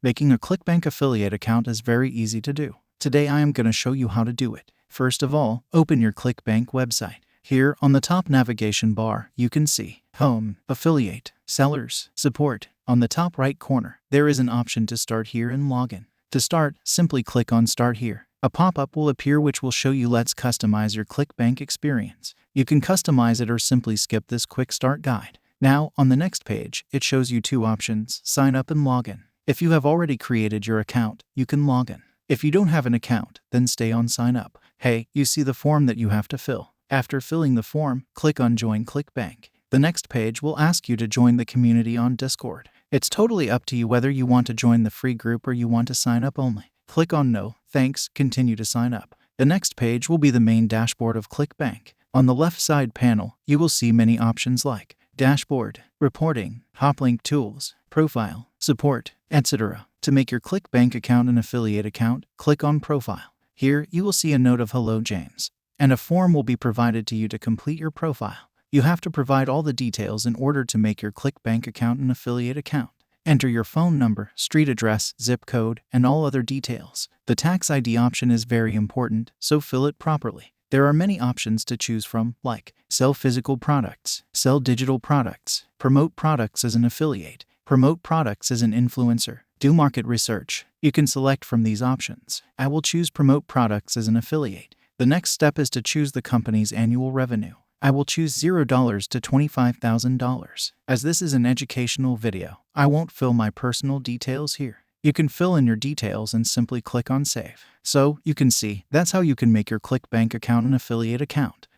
Making a Clickbank affiliate account is very easy to do. Today I am going to show you how to do it. First of all, open your Clickbank website. Here on the top navigation bar, you can see Home, Affiliate, Sellers, Support. On the top right corner, there is an option to start here and login. To start, simply click on Start Here. A pop-up will appear which will show you Let's customize your Clickbank experience. You can customize it or simply skip this quick start guide. Now, on the next page, it shows you two options, Sign Up and Login. If you have already created your account, you can log in. If you don't have an account, then stay on Sign Up. Hey, you see the form that you have to fill. After filling the form, click on Join Clickbank. The next page will ask you to join the community on Discord. It's totally up to you whether you want to join the free group or you want to sign up only. Click on No, Thanks, Continue to sign up. The next page will be the main dashboard of Clickbank. On the left side panel, you will see many options like Dashboard, Reporting, Hoplink Tools, Profile, Support, etc. To make your Clickbank account an affiliate account, click on Profile. Here, you will see a note of Hello James, and a form will be provided to you to complete your profile. You have to provide all the details in order to make your Clickbank account an affiliate account. Enter your phone number, street address, zip code, and all other details. The tax ID option is very important, so fill it properly. There are many options to choose from, like sell physical products, sell digital products, promote products as an affiliate, promote products as an influencer, do market research. You can select from these options. I will choose promote products as an affiliate. The next step is to choose the company's annual revenue. I will choose $0 to $25,000. As this is an educational video, I won't fill my personal details here. You can fill in your details and simply click on Save. So, you can see, that's how you can make your Clickbank account an affiliate account.